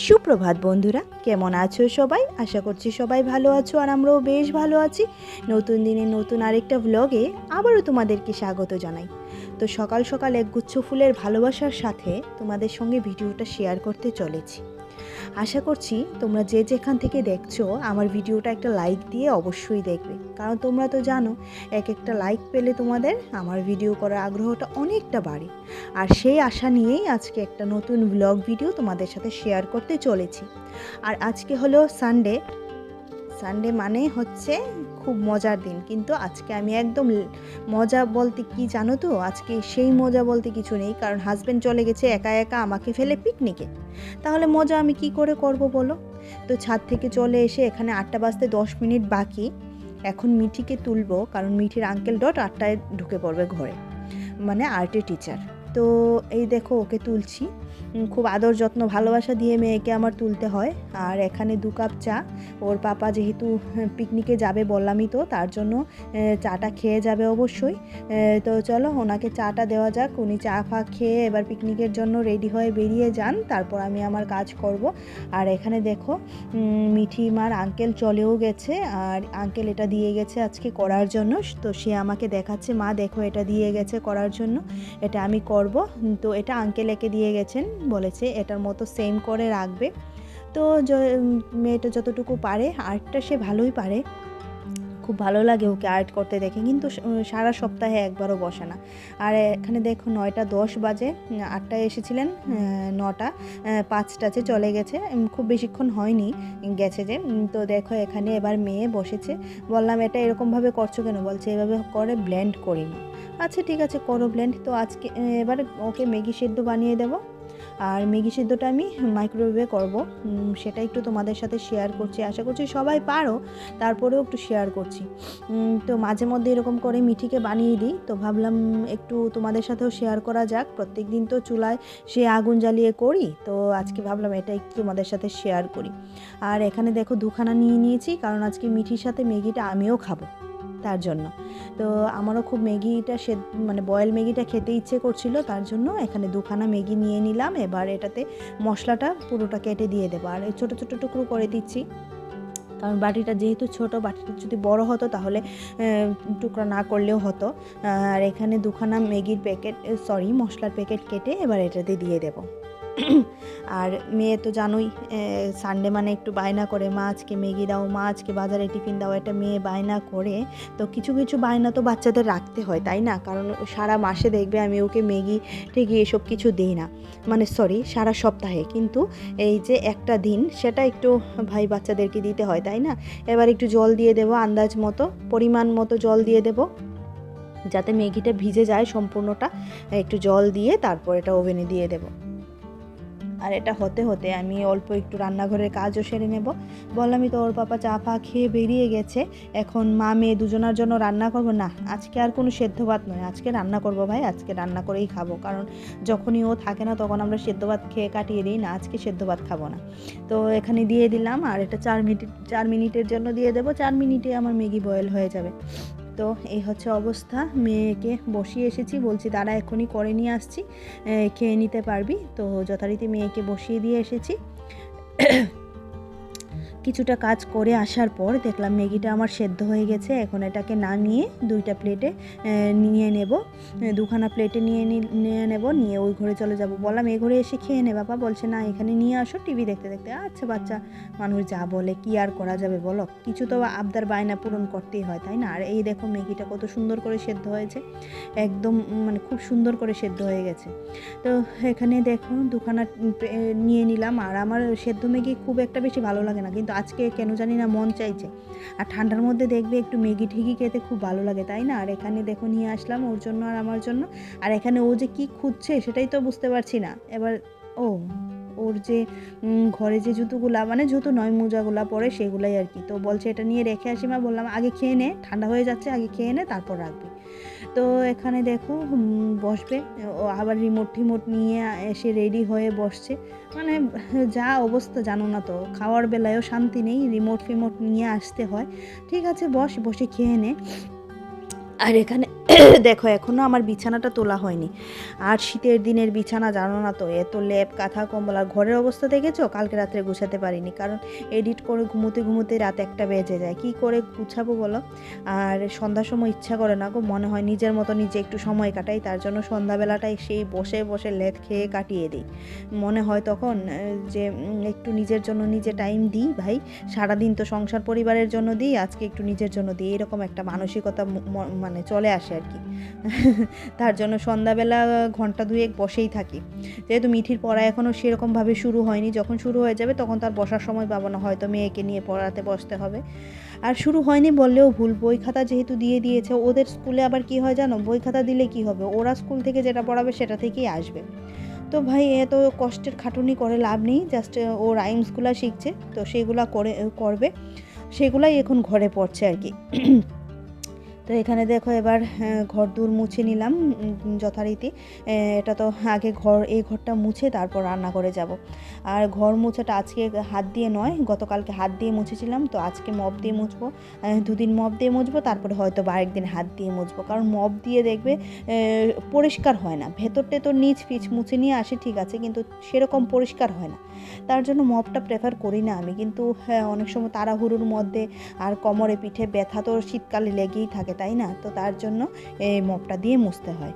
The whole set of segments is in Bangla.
সুপ্রভাত বন্ধুরা, কেমন আছো সবাই? আশা করছি সবাই ভালো আছো আর আমরাও বেশ ভালো আছি। নতুন দিনে নতুন আরেকটা ভ্লগে আবারও তোমাদেরকে স্বাগত জানাই। তো সকাল সকাল একগুচ্ছ ফুলের ভালোবাসার সাথে তোমাদের সঙ্গে ভিডিওটা শেয়ার করতে চলেছি। আশা করছি তোমরা যে যেখান থেকে দেখছো আমার ভিডিওটা একটা লাইক দিয়ে অবশ্যই দেখবে, কারণ তোমরা তো জানো এক একটা লাইক পেলে তোমাদের আমার ভিডিও করার আগ্রহটা অনেকটা বাড়ে। আর সেই আশা নিয়েই আজকে একটা নতুন ব্লগ ভিডিও তোমাদের সাথে শেয়ার করতে চলেছি। আর আজকে হলো সানডে। সানডে মানে হচ্ছে খুব মজার দিন, কিন্তু আজকে আমি একদম মজা বলতে কি জানো তো, আজকে সেই মজা বলতে কিছু নেই, কারণ হাজব্যান্ড চলে গেছে একা একা আমাকে ফেলে পিকনিকে। তাহলে মজা আমি কি করে করব বলো? তো ছাদ থেকে চলে এসে এখানে 8টা বাজতে 10 মিনিট বাকি। এখন মিঠিকে তুলবো, কারণ মিঠির আঙ্কেল ডট 8টায় ঢুকে পড়বে ঘরে, মানে আর্টের টিচার। তো এই দেখো ওকে তুলছি, খুব আদর যত্ন ভালোবাসা দিয়ে মেয়েকে আমার তুলতে হয়। আর এখানে 2 কাপ চা, ওর পাপা যেহেতু পিকনিকে যাবে বললামই তো, তার জন্য চাটা খেয়ে যাবে অবশ্যই। তো চলো ওনাকে চাটা দেওয়া যাক, উনি চা ফা খেয়ে এবার পিকনিকের জন্য রেডি হয়ে বেরিয়ে যান, তারপর আমি আমার কাজ করব। আর এখানে দেখো মিঠি মার আঙ্কেল চলেও গেছে, আর আঙ্কেল এটা দিয়ে গেছে আজকে করার জন্য। তো সে আমাকে দেখাচ্ছে, মা দেখো এটা দিয়ে গেছে করার জন্য, এটা আমি করব। তো এটা আঙ্কেল একে দিয়ে গেছেন, বলেছে এটার মতো সেম করে রাখবে। তো মেয়েটা যতটুকু পারে, আর্টটা সে ভালোই পারে, খুব ভালো লাগে ওকে আর্ট করতে দেখে, কিন্তু সারা সপ্তাহে একবারও বসে না। আর এখানে দেখো 9টা 10 বাজে, 8টায় এসেছিলেন, 9টা 5টাতে চলে গেছে, খুব বেশিক্ষণ হয়নি গেছে যে। তো দেখো এখানে এবার মেয়ে বসেছে। বললাম এটা এরকমভাবে করছো কেন? বলছে এভাবে করে ব্লেন্ড করি না। আচ্ছা ঠিক আছে করো ব্লেন্ড। তো আজকে এবার ওকে ম্যাগি সেদ্ধ বানিয়ে দেবো। আর ম্যাগি সিদ্ধটা আমি মাইক্রোওয়েভে করব, সেটা একটু তোমাদের সাথে শেয়ার করছি। আশা করছি সবাই পারো, তারপরেও একটু শেয়ার করছি। তো মাঝে মধ্যে এরকম করে মিঠিকে বানিয়ে দিই, তো ভাবলাম একটু তোমাদের সাথেও শেয়ার করা যাক। প্রত্যেক দিন তো চুলায় সে আগুন জ্বালিয়ে করি, তো আজকে ভাবলাম এটা একটু তোমাদের সাথে শেয়ার করি। আর এখানে দেখো 2খানা নিয়ে নিয়েছি, কারণ আজকে মিঠির সাথে ম্যাগিটা আমিও খাবো, তার জন্য। তো আমারও খুব ম্যাগিটা মানে বয়েল ম্যাগিটা খেতে ইচ্ছে করছিল, তার জন্য এখানে 2খানা ম্যাগি নিয়ে নিলাম। এবার এটাতে মশলাটা পুরোটা কেটে দিয়ে দেবো, আর ছোটো ছোটো টুকরো করে দিচ্ছি, কারণ বাটিটা যেহেতু ছোট, বাটিটা যদি বড় হতো তাহলে টুকরা না করলেও হতো। আর এখানে 2খানা ম্যাগির প্যাকেট, মশলার প্যাকেট কেটে এবার এটাতে দিয়ে দেবো। আর মেয়ে তো জানোই সানডে মানে একটু বায়না করে, মা আজকে ম্যাগি দাও, মা আজকে বাজারে টিফিন দাও, এটা মেয়ে বায়না করে। তো কিছু কিছু বায়না তো বাচ্চাদের রাখতে হয়, তাই না? কারণ সারা মাসে দেখবে আমি ওকে ম্যাগি ঠেগি এসব কিছু দিই না, মানে সারা সপ্তাহে, কিন্তু এই যে একটা দিন সেটা একটু ভাই বাচ্চাদেরকে দিতে হয়, তাই না? এবার একটু জল দিয়ে দেবো, আন্দাজ মতো পরিমাণ মতো জল দিয়ে দেবো, যাতে ম্যাগিটা ভিজে যায় সম্পূর্ণটা। একটু জল দিয়ে তারপর এটা ওভেনে দিয়ে দেবো। আর এটা হতে হতে আমি অল্প একটু রান্নাঘরের কাজও সেরে নেব। বললামই তো, ওর পাপা চা ফা খেয়ে বেরিয়ে গেছে, এখন মা মেয়ে দুজনার জন্য রান্না করব না। আজকে আর কোনো সেদ্ধ ভাত নয়, আজকে রান্না করব ভাই, আজকে রান্না করেই খাবো, কারণ যখনই ও থাকে না তখন আমরা সেদ্ধ ভাত খেয়ে কাটিয়ে দিই, না আজকে সেদ্ধ ভাত খাবো না। তো এখানে দিয়ে দিলাম, আর এটা 4 মিনিটের জন্য দিয়ে দেবো। 4 মিনিটে আমার ম্যাগি বয়েল হয়ে যাবে। তো এই হচ্ছে অবস্থা, মেয়েকে বসিয়ে এসেছি, বলছি দাঁড়া এখনই করে নিয়ে আসছি, খেয়ে নিতে পারবি। তো যথারীতি মেয়েকে বসিয়ে দিয়ে এসেছি। কিছুটা কাজ করে আসার পর দেখলাম ম্যাগিটা আমার সেদ্ধ হয়ে গেছে। এখন এটাকে নামিয়ে 2টা প্লেটে নিয়ে নেব, 2খানা প্লেটে নিয়ে নেব, নিয়ে ওই ঘরে চলে যাব। বললাম এই ঘরে এসে খেয়ে নে বাবা, বলছে না এখানে নিয়ে আসো টিভি দেখতে দেখতে। আচ্ছা বাচ্চা মানুষ যা বলে কি আর করা যাবে বলো, কিছু তো আবদার বায়না পূরণ করতেই হয়, তাই না? আর এই দেখো ম্যাগিটা কত সুন্দর করে সেদ্ধ হয়েছে, একদম মানে খুব সুন্দর করে সেদ্ধ হয়ে গেছে। তো এখানে দেখো 2খানা নিয়ে নিলাম। আর আমার সেদ্ধ ম্যাগি খুব একটা বেশি ভালো লাগে না, কিন্তু আজকে কেন জানি না মন চাইছে। আর ঠান্ডার মধ্যে দেখবে একটু ম্যাগি ঠিকই খেতে খুব ভালো লাগে, তাই না? আর এখানে দেখো নিয়ে আসলাম ওর জন্য আর আমার জন্য। আর এখানে ও যে কি খুঁজছে সেটাই তো বুঝতে পারছি না। এবার ওর যে ঘরে যে জুতোগুলা, মানে জুতো নয় মোজাগুলা পরে সেগুলাই আর কি, তো বলছে এটা নিয়ে রেখে আসি মা। বললাম আগে খেয়ে নে, ঠান্ডা হয়ে যাচ্ছে, আগে খেয়ে নে তারপর রাখবি। তো এখানে দেখো বসবে, ও আবার রিমোট নিয়ে এসে রেডি হয়ে বসছে, মানে যা অবস্থা জানো না তো, খাওয়ার বেলায়ও শান্তি নেই, রিমোট নিয়ে আসতে হয়। ঠিক আছে বসে খেয়ে নে। আর এখানে দেখো এখনও আমার বিছানাটা তোলা হয়নি। আর শীতের দিনের বিছানা জানো না তো, এত লেপ কাঁথা কম্বল। আর ঘরের অবস্থা দেখেছো, কালকে রাত্রে গুছাতে পারিনি, কারণ এডিট করে ঘুমোতে ঘুমোতে রাত 1টা বেজে যায়। কি করে গুছাবো বলো? আর সন্ধ্যার সময় ইচ্ছা করে না গো, মনে হয় নিজের মতো নিজে একটু সময় কাটাই। তার জন্য সন্ধ্যাবেলাটাই সেই বসে বসে লেদ খেয়ে কাটিয়ে দিই। মনে হয় তখন যে একটু নিজের জন্য নিজে টাইম দিই ভাই। সারাদিন তো সংসার পরিবারের জন্য দিই, আজকে একটু নিজের জন্য দিই, এরকম একটা মানসিকতা মানে চলে আসে আর কি। তার জন্য সন্ধ্যাবেলা ঘন্টা 2 বসেই থাকি। যেহেতু মিঠির পড়া এখনও সেরকমভাবে শুরু হয়নি, যখন শুরু হয়ে যাবে তখন তার বসার সময় পাবো না, হয়তো মেয়েকে নিয়ে পড়াতে বসতে হবে। আর শুরু হয়নি বললেও ভুল, বই খাতা যেহেতু দিয়ে দিয়েছে। ওদের স্কুলে আবার কি হয় জানো, বই খাতা দিলে কি হবে, ওরা স্কুল থেকে যেটা পড়াবে সেটা থেকেই আসবে। তো ভাই এত কষ্টের খাটুনি করে লাভ নেই, জাস্ট ও রাইমসগুলো শিখছে, তো সেগুলো করবে, সেগুলাই এখন ঘরে পড়ছে আর কি। তো এখানে দেখো এবার ঘর দূর মুছে নিলাম যথারীতি। এটা তো আগে এই ঘরটা মুছে তারপর রান্না করে যাব। আর ঘর মোছাটা আজকে হাত দিয়ে নয়, গতকালকে হাত দিয়ে মুছেছিলাম, তো আজকে মপ দিয়ে মুছবো। 2 দিন মপ দিয়ে মুছবো, তারপরে হয়তো আরেকদিন হাত দিয়ে মুছবো, কারণ মপ দিয়ে দেখবে পরিষ্কার হয় না। ভেতর টেতর নিচ পিচ মুছে নিয়ে আসে ঠিক আছে, কিন্তু সেরকম পরিষ্কার হয় না। তার জন্য মপটা প্রেফার করি না আমি, কিন্তু হ্যাঁ অনেক সময় তাড়াহুড়োর মধ্যে আর কোমরে পিঠে ব্যথা তো শীতকালে লেগেই থাকে, তাই না? তো তার জন্য এই মপটা দিয়ে মুছতে হয়।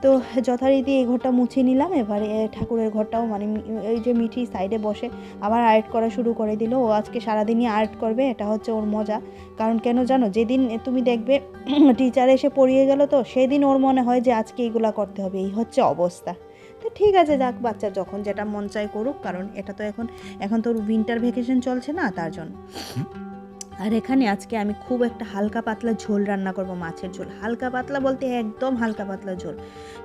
তো যথারীতি এই ঘরটা মুছে নিলাম। এবারে ঠাকুরের ঘরটাও, মানে এই যে মিঠি সাইডে বসে আবার আর্ট করা শুরু করে দিল। ও আজকে সারাদিনই আর্ট করবে, এটা হচ্ছে ওর মজা। কারণ কেন জানো, যেদিন তুমি দেখবে টিচার এসে পড়িয়ে গেল, তো সেদিন ওর মনে হয় যে আজকে এইগুলা করতে হবে, এই হচ্ছে অবস্থা। তো ঠিক আছে, যাক, বাচ্চা যখন যেটা মন চায় করুক, কারণ এটা তো এখন তো উইন্টার ভ্যাকেশন চলছে না, তার জন্য। আর এখানে আজকে আমি খুব একটা হালকা পাতলা ঝোল রান্না করব, মাছের ঝোল। হালকা পাতলা বলতে একদম হালকা পাতলা ঝোল।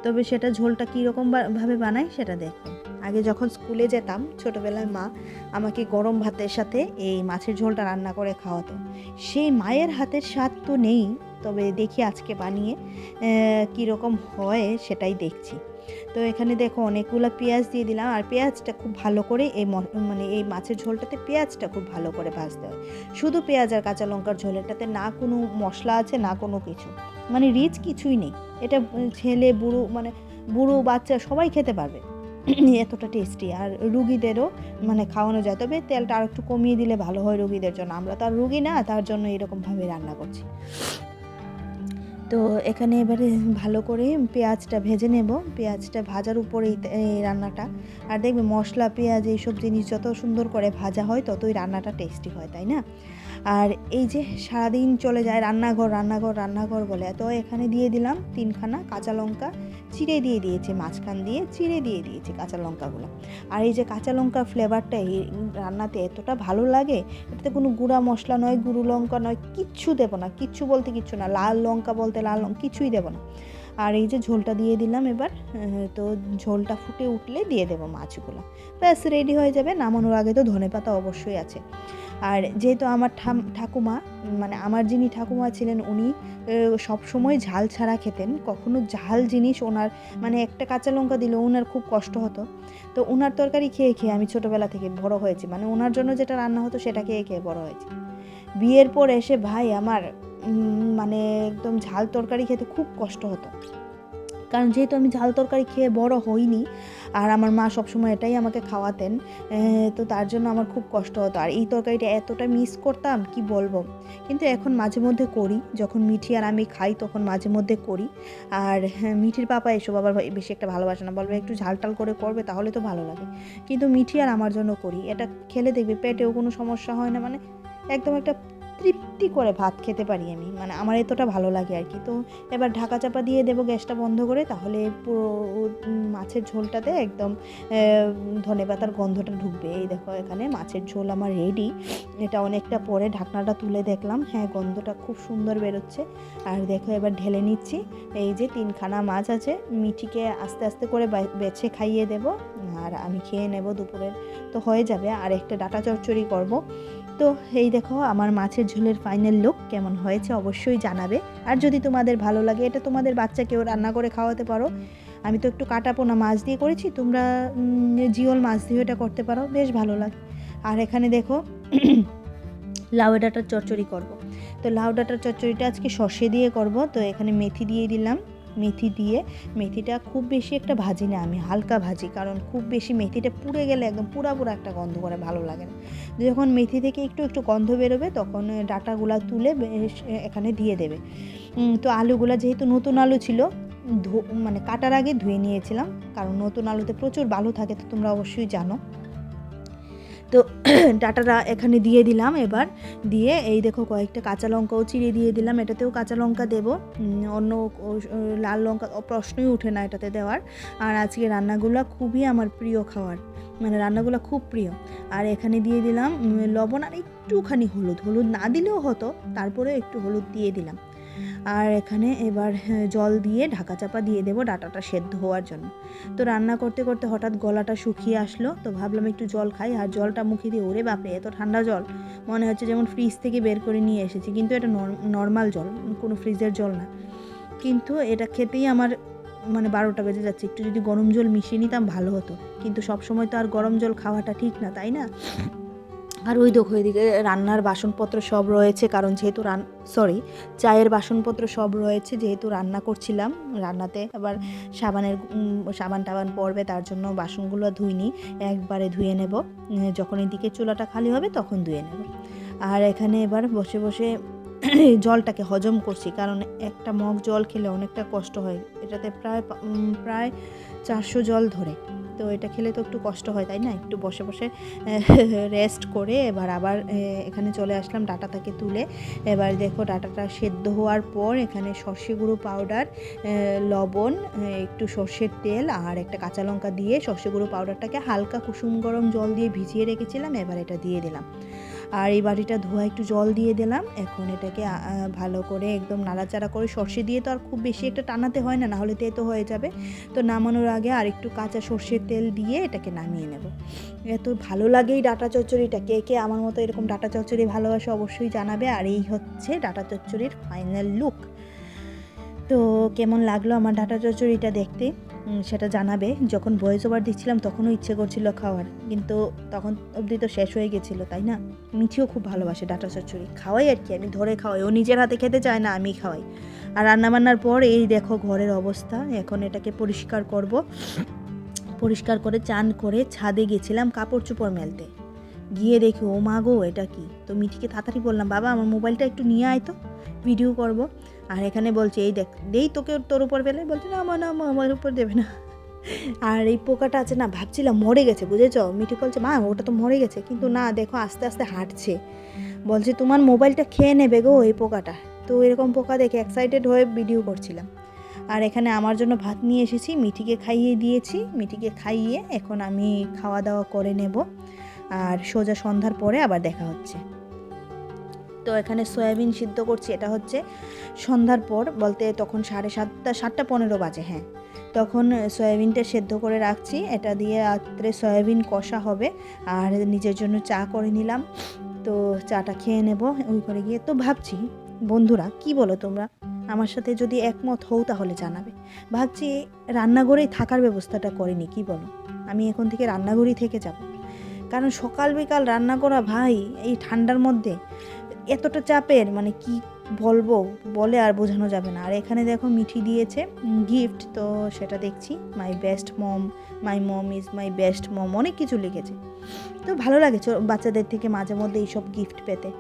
তবে সেটা ঝোলটা কীরকম ভাবে বানাই সেটা দেখো। আগে যখন স্কুলে যেতাম ছোটোবেলায়, মা আমাকে গরম ভাতের সাথে এই মাছের ঝোলটা রান্না করে খাওয়াতো। সেই মায়ের হাতের স্বাদ তো নেই, তবে দেখি আজকে বানিয়ে কীরকম হয় সেটাই দেখছি। তো এখানে দেখো অনেকগুলো পেঁয়াজ দিয়ে দিলাম। আর পেঁয়াজটা খুব ভালো করে মানে এই মাছের ঝোলটাতে পেঁয়াজটা খুব ভালো করে ভাজতে হয়। শুধু পেঁয়াজ আর কাঁচা লঙ্কার ঝোল, এটাতে না কোনো মশলা আছে না কোনো কিছু, মানে রিচ কিছুই নেই। এটা ছেলে বুড়ো, মানে বুড়ো বাচ্চা সবাই খেতে পারবে, এতটা টেস্টি। আর রুগীদেরও মানে খাওয়ানো যায়, তবে তেলটা আর একটু কমিয়ে দিলে ভালো হয় রুগীদের জন্য। আমরা তো আর রুগী না, তার জন্য এরকমভাবে রান্না করছি। তো এখানে এবারে ভালো করে পেঁয়াজটা ভেজে নেব। পেঁয়াজটা ভাজার উপরেই এই রান্নাটা। আর দেখবে মশলা পেঁয়াজ এইসব জিনিস যত সুন্দর করে ভাজা হয় ততই রান্নাটা টেস্টি হয়, তাই না? আর এই যে সারাদিন চলে যায় রান্নাঘর রান্নাঘর রান্নাঘর বলে, তো এখানে দিয়ে দিলাম 3খানা কাঁচা লঙ্কা, চিড়ে দিয়ে দিয়েছি, মাঝখান দিয়ে চিড়ে দিয়ে দিয়েছি কাঁচা লঙ্কাগুলো। আর এই যে কাঁচা লঙ্কার ফ্লেভারটা এই রান্নাতে এতটা ভালো লাগে। এটাতে কোনো গুঁড়া মশলা নয়, গুঁড়ো লঙ্কা নয়, কিচ্ছু দেবো না, কিচ্ছু বলতে কিচ্ছু না, লাল লঙ্কা বলতে লাল লঙ্কা কিছুই দেবো না। আর এই যে ঝোলটা দিয়ে দিলাম এবার। তো ঝোলটা ফুটে উঠলে দিয়ে দেবো মাছগুলো, ব্যাস রেডি হয়ে যাবে। নামানোর আগে তো ধনেপাতা অবশ্যই আছে। আর যেহেতু আমার ঠাকুমা, মানে আমার যিনি ঠাকুমা ছিলেন, উনি সব সময় ঝাল ছাড়া খেতেন, কখনো ঝাল জিনিস ওনার, মানে একটা কাঁচা লঙ্কা দিলেও ওনার খুব কষ্ট হতো। তো ওনার তরকারি খেয়ে খেয়ে আমি ছোটোবেলা থেকে বড় হয়েছি, মানে ওনার জন্য যেটা রান্না হতো সেটা খেয়ে খেয়ে বড় হয়েছি। বিয়ের পর এসে ভাই আমার মানে একদম ঝাল তরকারি খেতে খুব কষ্ট হতো, কারণ যেহেতু আমি ঝাল তরকারি খেয়ে বড় হইনি, আর আমার মা সবসময় এটাই আমাকে খাওয়াতেন, তো তার জন্য আমার খুব কষ্ট হতো। আর এই তরকারিটা এতটা মিস করতাম কি বলবো। কিন্তু এখন মাঝে মধ্যে করি, যখন মিঠি আর আমি খাই তখন মাঝে মধ্যে করি। আর মিঠির পাপা এসব আবার বেশি একটা ভালোবাসে না, বলবে একটু ঝাল টাল করে করবে তাহলে তো ভালো লাগে। কিন্তু মিঠি আর আমার জন্য করি, এটা খেলে দেখবে পেটেও কোনো সমস্যা হয় না, মানে একদম একটা তৃপ্তি করে ভাত খেতে পারি আমি, মানে আমার এতটা ভালো লাগে আর কি। তো এবার ঢাকা চাপা দিয়ে দেবো গ্যাসটা বন্ধ করে, তাহলে পুরো মাছের ঝোলটাতে একদম ধনেপাতার গন্ধটা ঢুকবে। এই দেখো এখানে মাছের ঝোল আমার রেডি। এটা অনেকটা পরে ঢাকনাটা তুলে দেখলাম, হ্যাঁ গন্ধটা খুব সুন্দর বেরোচ্ছে। আর দেখো এবার ঢেলে নিচ্ছি। এই যে 3খানা মাছ আছে, মিঠিকে আস্তে আস্তে করে বেছে খাইয়ে দেব, আর আমি খেয়ে নেব দুপুরের, তো হয়ে যাবে। আর একটা ডাঁটা চচ্চড়ি করব। তো এই দেখো আমার মাছের ঝোলের ফাইনাল লুক কেমন হয়েছে অবশ্যই জানাবে। আর যদি তোমাদের ভালো লাগে, এটা তোমাদের বাচ্চাকেও রান্না করে খাওয়াতে পারো। আমি তো একটু কাটাপোনা মাছ দিয়ে করেছি, তোমরা জিওল মাছ দিয়ে এটা করতে পারো, বেশ ভালো লাগে। আর এখানে দেখো লাউ ডাঁটার চচ্চড়ি করব। তো লাউ ডাঁটার চচ্চড়িটা আজকে সর্ষে দিয়ে করব। তো এখানে মেথি দিয়ে দিলাম, মেথি দিয়ে, মেথিটা খুব বেশি একটা ভাজি না, আমি হালকা ভাজি, কারণ খুব বেশি মেথিটা পুড়ে গেলে একদম পুরা একটা গন্ধ করে, ভালো লাগে না। যখন মেথি থেকে একটু একটু গন্ধ বেরোবে তখন ডাঁটাগুলা তুলে এখানে দিয়ে দেবে। তো আলুগুলা যেহেতু নতুন আলু ছিল, মানে কাটার আগে ধুয়ে নিয়েছিলাম, কারণ নতুন আলুতে প্রচুর বালু থাকে, তো তোমরা অবশ্যই জানো। তো ডাঁটাটা এখানে দিয়ে দিলাম, এবার দিয়ে এই দেখো কয়েকটা কাঁচা লঙ্কাও চিড়ে দিয়ে দিলাম, এটাতেও কাঁচা লঙ্কা দেবো, অন্য লাল লঙ্কা প্রশ্নই ওঠে না এটাতে দেওয়ার। আর আজকে রান্নাগুলো খুবই আমার প্রিয় খাওয়ার, মানে রান্নাগুলো খুব প্রিয়। আর এখানে দিয়ে দিলাম লবণ আর একটুখানি হলুদ, হলুদ না দিলেও হতো, তারপরে একটু হলুদ দিয়ে দিলাম। আর এখানে এবার জল দিয়ে ঢাকা চাপা দিয়ে দেবো ডাঁটাটা সেদ্ধ হওয়ার জন্য। তো রান্না করতে করতে হঠাৎ গলাটা শুকিয়ে আসলো, তো ভাবলাম একটু জল খাই। আর জলটা মুখে দিয়ে, ওরে বাপরে এত ঠান্ডা জল, মনে হচ্ছে যেমন ফ্রিজ থেকে বের করে নিয়ে এসেছি, কিন্তু এটা নর্মাল জল, কোনো ফ্রিজের জল না। কিন্তু এটা খেতেই আমার মানে 12টা বেজে যাচ্ছে, একটু যদি গরম জল মিশিয়ে নিতাম ভালো হতো, কিন্তু সবসময় তো আর গরম জল খাওয়াটা ঠিক না, তাই না? আর ওই দেখো এদিকে রান্নার বাসনপত্র সব রয়েছে, কারণ যেহেতু চায়ের বাসনপত্র সব রয়েছে, যেহেতু রান্না করছিলাম, রান্নাতে আবার সাবান টাবান পড়বে, তার জন্য বাসনগুলো ধুইনি, একবারে ধুয়ে নেব, যখন এদিকে চুলাটা খালি হবে তখন ধুয়ে নেব। আর এখানে এবার বসে বসে জলটাকে হজম করছি, কারণ একটা মগ জল খেলে অনেকটা কষ্ট হয়, এটাতে প্রায় 400 জল ধরে, তো এটা খেলে তো একটু কষ্ট হয়, তাই না? একটু বসে বসে রেস্ট করে এবার আবার এখানে চলে আসলাম ডাঁটাটাকে তুলে। এবার দেখো ডাঁটাটা সেদ্ধ হওয়ার পর এখানে সর্ষে গুঁড়ো পাউডার, লবণ, একটু সর্ষের তেল আর একটা কাঁচা লঙ্কা দিয়ে সর্ষে গুঁড়ো পাউডারটাকে হালকা কুসুম গরম জল দিয়ে ভিজিয়ে রেখেছিলাম, এবার এটা দিয়ে দিলাম। আর এই বাটিটা ধোয়া একটু জল দিয়ে দিলাম। এখন এটাকে ভালো করে একদম নাড়াচাড়া করে, সর্ষে দিয়ে তো আর খুব বেশি একটা টানাতে হয় না, নাহলে তেতো হয়ে যাবে। তো নামানোর আগে আর একটু কাঁচা সর্ষের তেল দিয়ে এটাকে নামিয়ে নেব। এত ভালো লাগে এই ডাঁটা চচ্চড়িটা, কে কে আমার মতো এরকম ডাঁটা চচ্চড়ি ভালোবাসে অবশ্যই জানাবে। আর এই হচ্ছে ডাঁটা চচ্চড়ির ফাইনাল লুক। তো কেমন লাগলো আমার ডাঁটা চচ্চড়িটা দেখতে সেটা জানাবে। যখন ভয়েস ওভার দিচ্ছিলাম তখনও ইচ্ছে করছিল খাওয়ার, কিন্তু তখন অবধি তো শেষ হয়ে গেছিলো, তাই না? মিঠিও খুব ভালোবাসে ডাঁটা চচ্চড়ি, খাওয়াই আর কি, আমি ধরে খাওয়াই, ও নিজের হাতে খেতে চায় না, আমি খাওয়াই। আর রান্নাবান্নার পর এই দেখো ঘরের অবস্থা, এখন এটাকে পরিষ্কার করব। পরিষ্কার করে চান করে ছাদে গেছিলাম কাপড় চোপড় মেলতে, গিয়ে দেখি ও মা গো এটা কি। তো মিঠিকে তাড়াতাড়ি বললাম, বাবা আমার মোবাইলটা একটু নিয়ে আয় তো, ভিডিও করব। আর এখানে বলছে এই দেখ, দেই তোকে তোর উপর পেলে, বলছে না আমার উপর দেবে না। আর এই পোকাটা আছে না, ভাবছিলাম মরে গেছে, বুঝেছ? মিঠি বলছে মা ওটা তো মরে গেছে, কিন্তু না দেখো আস্তে আস্তে হাঁটছে, বলছে তোমার মোবাইলটা খেয়ে নেবে গো এই পোকাটা। তো এরকম পোকা দেখে এক্সাইটেড হয়ে ভিডিও করছিলাম। আর এখানে আমার জন্য ভাত নিয়ে এসেছি, মিঠিকে খাইয়ে দিয়েছি, মিঠিকে খাইয়ে এখন আমি খাওয়া দাওয়া করে নেব, আর সোজা সন্ধ্যার পরে আবার দেখা হচ্ছে। তো এখানে সয়াবিন সিদ্ধ করছি, এটা হচ্ছে সন্ধ্যার পর, বলতে তখন 7:30 বাজে, হ্যাঁ, তখন সয়াবিনটা সেদ্ধ করে রাখছি, এটা দিয়ে রাত্রে সয়াবিন কষা হবে। আর নিজের জন্য চা করে নিলাম, তো চাটা খেয়ে নেব ওই করে গিয়ে। তো ভাবছি বন্ধুরা, কি বলো তোমরা, আমার সাথে যদি একমত হও তাহলে জানাবে। ভাবছি রান্নাঘরেই থাকার ব্যবস্থাটা করিনি, কি বলো? আমি এখন থেকে রান্নাঘরেই থেকে যাব, কারণ সকাল বিকাল রান্না করা ভাই এই ঠান্ডার মধ্যে এতটা চাপের, মানে কি বলবো, বলে আর বোঝানো যাবে না। আর এখানে দেখো মিঠি দিয়েছে গিফট, তো সেটা দেখছি, my best mom, my mom is my best mom, অনেক কিছু লিখেছে। তো ভালো লাগে বাচ্চাদের থেকে মাঝে মধ্যে এইসব গিফট পেতে।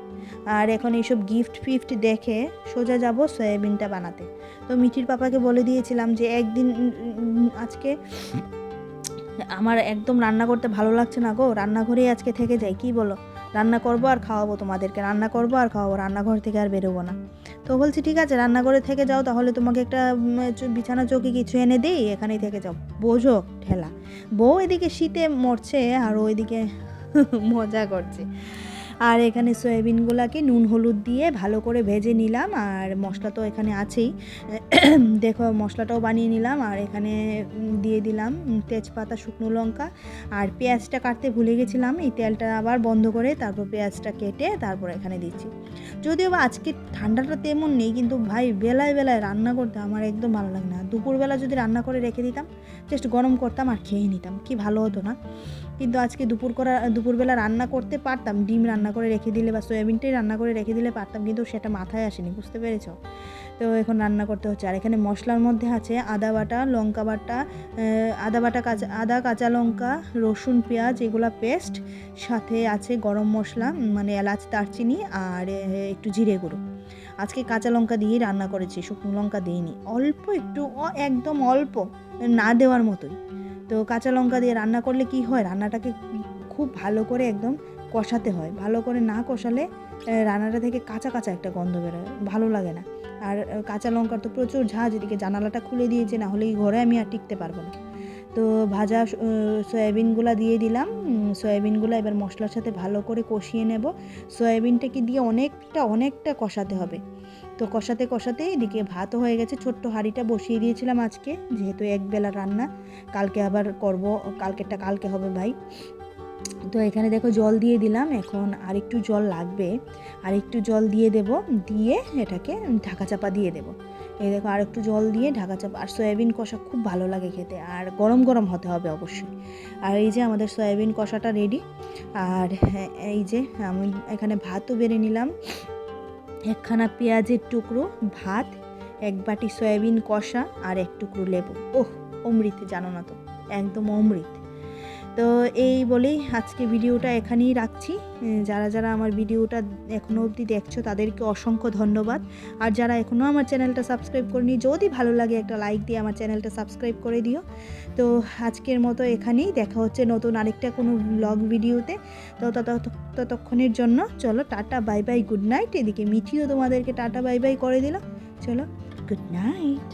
আর এখন এইসব গিফট দেখে সোজা যাব সয়াবিনটা বানাতে। তো মিঠির পাপাকে বলে দিয়েছিলাম যে একদিন আজকে আমার একদম রান্না করতে ভালো লাগছে না গো, রান্নাঘরেই আজকে থেকে যাই, কি বলো? রান্না করবো আর খাওয়াবো তোমাদেরকে, রান্না করবো আর খাওয়াবো, রান্নাঘর থেকে আর বেরোবো না। তো বলছি ঠিক আছে, রান্নাঘরে থেকে যাও, তাহলে তোমাকে একটা বিছানা চৌকি কিছু এনে দিই, এখানেই থেকে যাও। বোঝো ঠেলা, বউ এদিকে শীতে মরছে আর ওইদিকে মজা করছে। আর এখানে সয়াবিনগুলোকে নুন হলুদ দিয়ে ভালো করে ভেজে নিলাম, আর মশলা তো এখানে আছেই, দেখো মশলাটাও বানিয়ে নিলাম। আর এখানে দিয়ে দিলাম তেজপাতা, শুকনো লঙ্কা, আর পেঁয়াজটা কাটতে ভুলে গেছিলাম, এই তেলটা আবার বন্ধ করে তারপর পেঁয়াজটা কেটে তারপর এখানে দিচ্ছি। যদিও বা আজকে ঠান্ডাটা তেমন নেই, কিন্তু ভাই বেলায় বেলায় রান্না করতে আমার একদম ভালো লাগে না। দুপুরবেলা যদি রান্না করে রেখে দিতাম, জাস্ট গরম করতাম আর খেয়ে নিতাম, কি ভালো হতো না? কিন্তু আজকে দুপুরবেলা রান্না করতে পারতাম, ডিম রান্না করে রেখে দিলে বা সয়াবিনটাই রান্না করে রেখে দিলে পারতাম, কিন্তু সেটা মাথায় আসেনি, বুঝতে পেরেছ? তো এখন রান্না করতে হচ্ছে। আর এখানে মশলার মধ্যে আছে আদা বাটা, লঙ্কা বাটা, আদা কাঁচা লঙ্কা, রসুন পেঁয়াজ, এগুলা পেস্ট, সাথে আছে গরম মশলা মানে এলাচ দারচিনি আর একটু জিরে গুঁড়ো। আজকে কাঁচা লঙ্কা দিয়েই রান্না করেছি, শুকনো লঙ্কা দিইনি, অল্প একটু, একদম অল্প, না দেওয়ার মতোই। তো কাঁচা লঙ্কা দিয়ে রান্না করলে কি হয়, রান্নাটাকে খুব ভালো করে একদম কষাতে হয়। ভালো করে না কষালে রান্নাটা থেকে কাঁচা কাঁচা একটা গন্ধ বেরোয়, ভালো লাগে না। আর কাঁচা লঙ্কার তো প্রচুর ঝাঁজ, এদিকে জানালাটা খুলে দিয়েছে, না হলে এই ঘরে আমি আর টিকতে পারবো না। তো ভাজা সয়াবিনগুলো দিয়ে দিলাম। সয়াবিনগুলো এবার মশলার সাথে ভালো করে কষিয়ে নেব। সয়াবিনটাকে দিয়ে অনেকটা কষাতে হবে। তো কষাতে এদিকে ভাতও হয়ে গেছে। ছোট্ট হাঁড়িটা বসিয়ে দিয়েছিলাম আজকে, যেহেতু একবেলা রান্না, কালকে আবার করব, কালকেরটা কালকে হবে ভাই। তো এখানে দেখো জল দিয়ে দিলাম, এখন আরেকটু জল লাগবে, আরেকটু জল দিয়ে দেব, দিয়ে এটাকে ঢাকা চাপা দিয়ে দেব। এই দেখো আরেকটু জল দিয়ে ঢাকা চাপা। আর সয়াবিন কষা খুব ভালো লাগে খেতে, আর গরম গরম হতে হবে অবশ্যই। আর এই যে আমাদের সয়াবিন কষাটা রেডি। আর এই যে আমি এখানে ভাতও বেড়ে নিলাম, একখানা পেঁয়াজের টুকরো, ভাত, এক বাটি সয়াবিন কষা আর এক টুকরো লেবু। ওহ, অমৃত, জানো না তো, একদম অমৃত। তো এই বলেই আজকে ভিডিওটা এখানেই রাখছি। যারা যারা আমার ভিডিওটা এখনও অবধি দেখছো তাদেরকে অসংখ্য ধন্যবাদ। আর যারা এখনও আমার চ্যানেলটা সাবস্ক্রাইব করেনি, যদি ভালো লাগে একটা লাইক দিয়ে আমার চ্যানেলটা সাবস্ক্রাইব করে দিও। তো আজকের মতো এখানেই, দেখা হচ্ছে নতুন আরেকটা কোনো ব্লগ ভিডিওতে। তো ততক্ষণের জন্য চলো tata bye bye, good night. এদিকে মিঠিও তোমাদেরকে টাটা বাই বাই করে দিল। চলো, গুড নাইট।